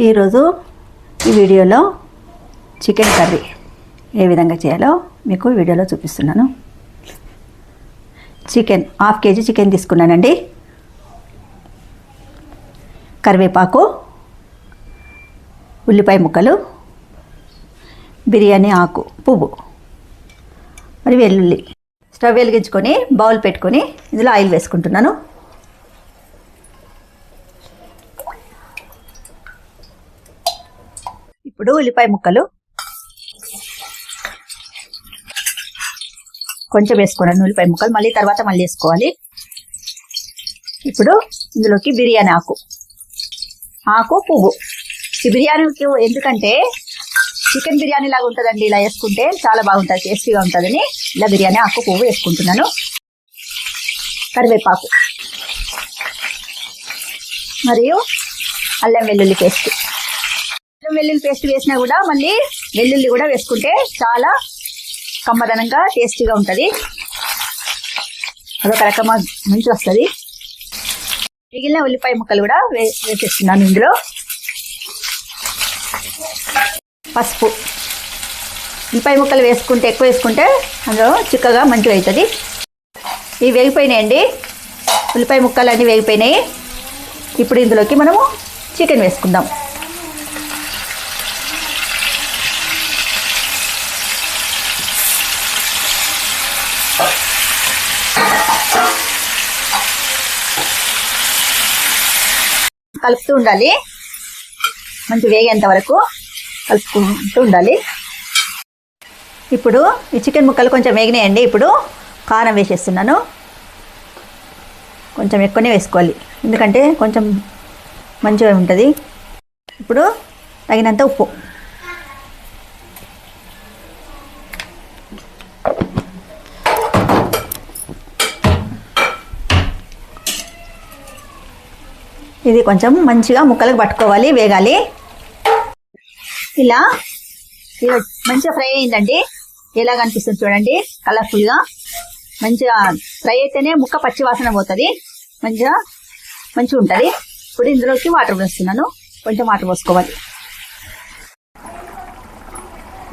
ఈరోజు ఈ వీడియోలో చికెన్ కర్రీ ఏ విధంగా చేయాలో మీకు వీడియోలో చూపిస్తున్నాను. చికెన్ 1/2 kg చికెన్ తీసుకున్నానండి. కరివేపాకు, ఉల్లిపాయ ముక్కలు, బిర్యానీ ఆకు పువ్వు, మరి వెల్లుల్లి. స్టవ్ వెలిగించుకొని బౌల్ పెట్టుకొని ఇందులో ఆయిల్ వేసుకుంటున్నాను. ఇప్పుడు ఉల్లిపాయ ముక్కలు కొంచెం వేసుకోండి. ఉల్లిపాయ ముక్కలు మళ్ళీ తర్వాత వేసుకోవాలి. ఇప్పుడు ఇందులోకి బిర్యానీ ఆకు పువ్వు. ఈ బిర్యానీకి ఎందుకంటే చికెన్ బిర్యానీ లాగా ఉంటుందండి. ఇలా వేసుకుంటే చాలా బాగుంటుంది, టేస్టీగా ఉంటుందని ఇలా బిర్యానీ ఆకు పువ్వు వేసుకుంటున్నాను. కరివేపాకు మరియు అల్లం వెల్లుల్లి పేస్ట్. వెల్లుల్లి పేస్ట్ వేసినా కూడా మళ్ళీ వెల్లుల్లి కూడా వేసుకుంటే చాలా కమ్మదనంగా టేస్టీగా ఉంటుంది. అదొక రకమైన మంచి వస్తుంది. మిగిలిన ఉల్లిపాయ ముక్కలు కూడా వేసేస్తున్నాను. ఇందులో పసుపు. ఉల్లిపాయ ముక్కలు వేసుకుంటే ఎక్కువ వేసుకుంటే అందులో చిక్కగా మంచిగా అవుతుంది. ఇవి వేగిపోయినాయండి. ఉల్లిపాయ ముక్కలు అన్నీ వేగిపోయినాయి. ఇప్పుడు ఇందులోకి మనము చికెన్ వేసుకుందాం. కలుపుతూ ఉండాలి. మంచి వేగేంత వరకు కలుపుకుంటూ ఉండాలి. ఇప్పుడు ఈ చికెన్ ముక్కలు కొంచెం వేగినాయండి. ఇప్పుడు కారం వేసేస్తున్నాను. కొంచెం ఎక్కువనే వేసుకోవాలి, ఎందుకంటే కొంచెం మంచిగా ఉంటుంది. ఇప్పుడు తగినంత ఉప్పు. ఇది కొంచెం మంచిగా ముక్కలకు పట్టుకోవాలి, వేగాలి. ఇలా మంచిగా ఫ్రై అయిందండి. ఎలా కనిపిస్తుంది చూడండి, కలర్ఫుల్గా మంచిగా ఫ్రై అయితేనే ముక్క పచ్చి వాసన పోతుంది, మంచిగా ఉంటుంది. ఇప్పుడు ఇందులోకి వాటర్ పోస్తున్నాను. కొంచెం వాటర్ పోసుకోవాలి.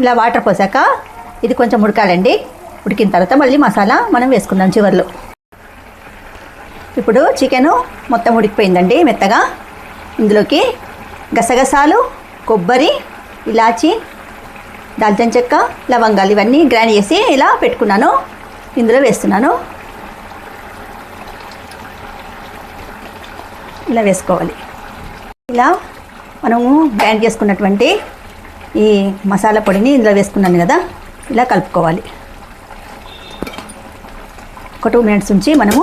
ఇలా వాటర్ పోసాక ఇది కొంచెం ఉడకాలండి. ఉడికిన తర్వాత మళ్ళీ మసాలా మనం వేసుకుందాం చివర్లో. ఇప్పుడు చికెను మొత్తం ఉడికిపోయిందండి మెత్తగా. ఇందులోకి గసగసాలు, కొబ్బరి, ఇలాచి, దాల్చిన చెక్క, లవంగాలు ఇవన్నీ గ్రైండ్ చేసి ఇలా పెట్టుకున్నాను. ఇందులో వేస్తున్నాను. ఇలా వేసుకోవాలి. ఇలా మనము గ్రైండ్ చేసుకున్నటువంటి ఈ మసాలా పొడిని ఇందులో వేసుకున్నాను కదా, ఇలా కలుపుకోవాలి. ఒక 2 minutes ఉంచి మనము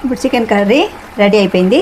ఇప్పుడు చికెన్ కర్రీ రెడీ అయిపోయింది.